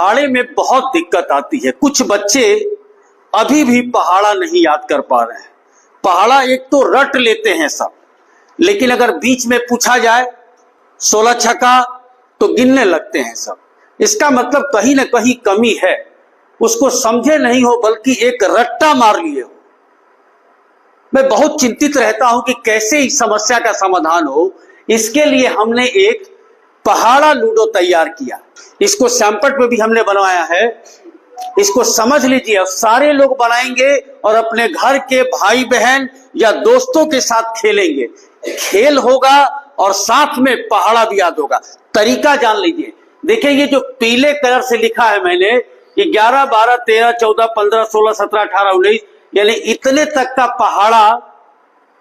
पहाड़े में बहुत दिक्कत आती है। कुछ बच्चे अभी भी पहाड़ा नहीं याद कर पा रहे हैं। पहाड़ा एक तो रट लेते हैं सब, लेकिन अगर बीच में पूछा जाए 16 छक्का तो गिनने लगते हैं सब। इसका मतलब कहीं ना कहीं कमी है, उसको समझे नहीं हो बल्कि एक रट्टा मार लिए हो। मैं बहुत चिंतित रहता हूं कि कैसे इस समस्या का समाधान हो। इसके लिए हमने एक पहाड़ा लूडो तैयार किया। इसको सैंपट में भी हमने बनवाया है। इसको समझ लीजिए, अब सारे लोग बनाएंगे और अपने घर के भाई बहन या दोस्तों के साथ खेलेंगे। खेल होगा और साथ में पहाड़ा भी याद होगा। तरीका जान लीजिए। देखिए, ये जो पीले कलर से लिखा है मैंने, ये 11, 12, 13, 14, 15, 16, 17, 18, 19 यानी इतने तक का पहाड़ा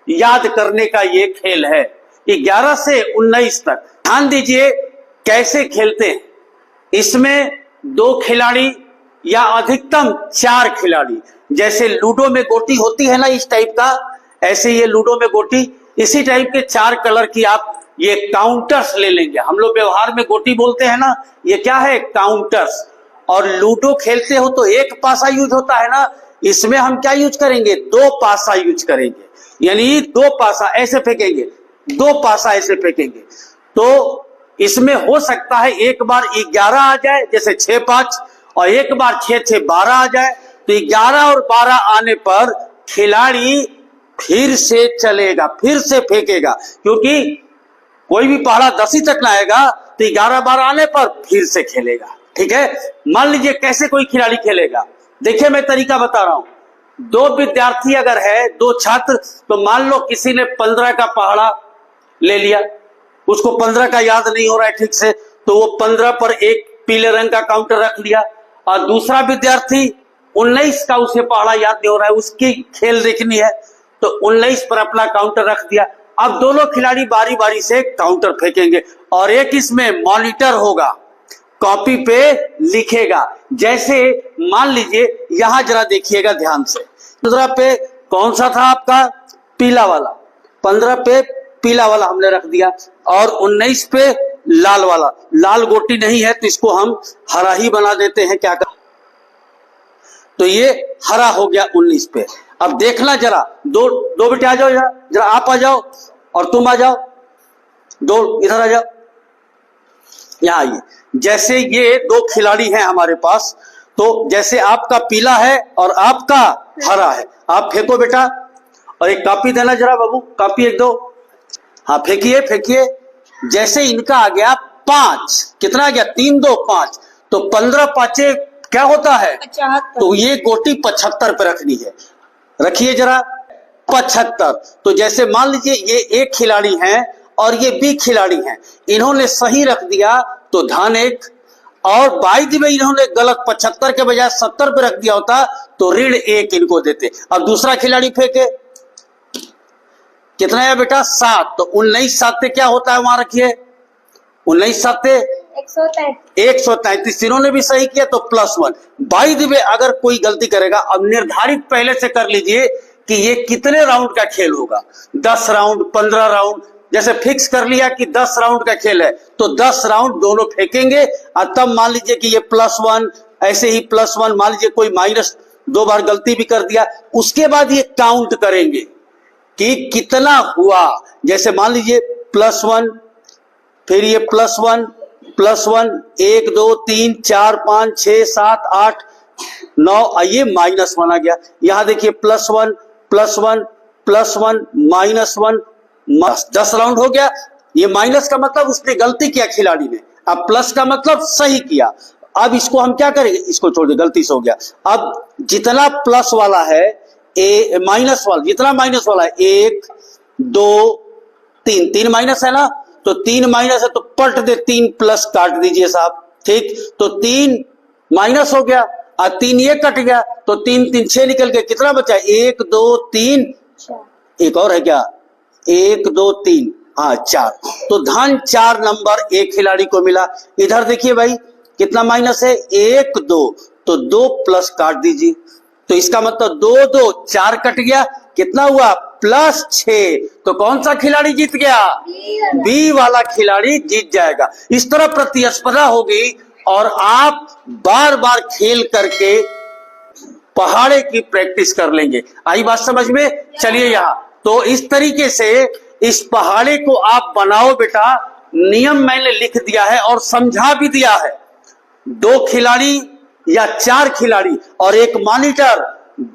याद करने का ये खेल है। ये 11 से 19 तक। ध्यान दीजिए कैसे खेलते हैं। इसमें 2 खिलाड़ी या अधिकतम 4 खिलाड़ी। जैसे लूडो में गोटी होती है ना इस टाइप का, ऐसे ये लूडो में गोटी इसी टाइप के 4 कलर की आप ये काउंटर्स ले लेंगे। हम लोग व्यवहार में गोटी बोलते हैं ना, ये क्या है? काउंटर्स। और लूडो खेलते हो तो एक पासा यूज होता है ना, इसमें हम क्या यूज करेंगे? 2 पासा यूज करेंगे। यानी 2 पासा ऐसे फेंकेंगे, 2 पासा ऐसे फेंकेंगे। तो इसमें हो सकता है एक बार 11 आ जाए, जैसे 6, 5, और एक बार 6, 6, 12 आ जाए। तो 11 और 12 आने पर खिलाड़ी फिर से चलेगा, फिर से फेंकेगा, क्योंकि कोई भी पहाड़ा 10 ही तक ना आएगा तो 11, 12 आने पर फिर से खेलेगा। ठीक है? मान लीजिए कैसे कोई खिलाड़ी खेलेगा। देखिए, मैं तरीका बता रहा हूं। 2 विद्यार्थी अगर है, 2 छात्र, तो मान लो किसी ने 15 का पहाड़ा ले लिया, उसको 15 का याद नहीं हो रहा है ठीक से, तो वो 15 पर एक पीले रंग का काउंटर रख लिया। और दूसरा विद्यार्थी 19 का, उसे पहाड़ा याद नहीं हो रहा है, उसकी खेल देखनी है, तो 19 पर अपना काउंटर रख दिया। अब दोनों खिलाड़ी बारी बारी से काउंटर फेंकेंगे और एक इसमें मॉनिटर होगा, कॉपी पे लिखेगा। जैसे मान लीजिए यहां जरा देखिएगा ध्यान से। 15 पे कौन सा था आपका? पीला वाला। 15 पे पीला वाला हमने रख दिया और 19 पे लाल वाला। लाल गोटी नहीं है तो इसको हम हरा ही बना देते हैं। क्या कर, तो ये हरा हो गया 19 पे। अब देखना जरा, दो बेटे आ जाओ, जरा आप आ जाओ और तुम आ जाओ, 2 इधर आ जाओ, यहां आइए। जैसे ये 2 खिलाड़ी हैं हमारे पास, तो जैसे आपका पीला है और आपका हरा है, आप फेंको बेटा। और एक कॉपी देना जरा बाबू, कॉपी 1, 2, हाँ फेंकिए फेंकिए। जैसे इनका आ गया 5, कितना आ गया? 3, 2, 5, तो 15 पांचे क्या होता है? 75। तो ये गोटी 75 पे रखनी है। रखिए जरा 75। तो जैसे मान लीजिए ये एक खिलाड़ी हैं और ये बी खिलाड़ी हैं, इन्होंने सही रख दिया तो धन 1, और बाई दी में इन्होंने गलत 75 के बजाय 70 पे रख दिया होता तो ऋण 1 इनको देते। अब दूसरा खिलाड़ी फेंके, कितना है बेटा? 7। तो 19 7 क्या होता है? वहां रखिए 19 7 133। इन्होंने भी सही किया तो +1। बाई द वे अगर कोई गलती करेगा, अब निर्धारित पहले से कर लीजिए कि ये कितने राउंड का खेल होगा। 10 राउंड, 15 राउंड, जैसे फिक्स कर लिया कि 10 राउंड का खेल है तो 10 राउंड दोनों फेंकेंगे। और तब मान लीजिए कि ये +1, ऐसे ही +1, मान लीजिए कोई -2 बार गलती भी कर दिया, उसके बाद ये काउंट करेंगे कि कितना हुआ। जैसे मान लीजिए +1, फिर ये +1, 1, 2, 3, 4, 5, 6, 7, 8, 9, ये -1 आ गया। यहां देखिए +1, +1, +1, -1, 10 राउंड हो गया। ये माइनस का मतलब उसने गलती किया खिलाड़ी ने, अब प्लस का मतलब सही किया। अब इसको हम क्या करेंगे? इसको छोड़ दे, गलती से हो गया। अब जितना प्लस वाला है, माइनस वाला, जितना माइनस वाला है, 1, 2, 3 माइनस है ना, तो 3 माइनस है तो पलट दे, 3 प्लस काट दीजिए साहब। ठीक, तो 3 माइनस हो गया और 3 ये कट गया तो 3 3 6 निकल गया। कितना बचा? 1, 2, 3, एक और है क्या? 1, 2, 3, हाँ 4। तो धन 4 नंबर एक खिलाड़ी को मिला। इधर देखिए भाई कितना माइनस है? 1, 2, तो 2 प्लस काट दीजिए। तो इसका मतलब 2, 2, 4 कट गया, कितना हुआ? +6। तो कौन सा खिलाड़ी जीत गया? बी वाला खिलाड़ी जीत जाएगा। इस तरह प्रतिस्पर्धा होगी और आप बार बार खेल करके पहाड़े की प्रैक्टिस कर लेंगे। आई बात समझ में? चलिए यहां तो इस तरीके से इस पहाड़े को आप बनाओ बेटा। नियम मैंने लिख दिया है और समझा भी दिया है। 2 खिलाड़ी या 4 खिलाड़ी और एक मॉनिटर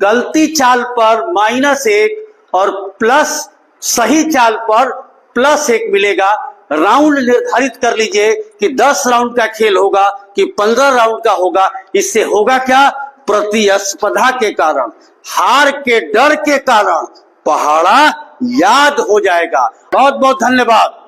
गलती चाल पर -1 और प्लस सही चाल पर +1 मिलेगा। राउंड निर्धारित कर लीजिए कि 10 राउंड का खेल होगा कि 15 राउंड का होगा। इससे होगा क्या? प्रतिस्पर्धा के कारण, हार के डर के कारण पहाड़ा याद हो जाएगा। बहुत बहुत धन्यवाद।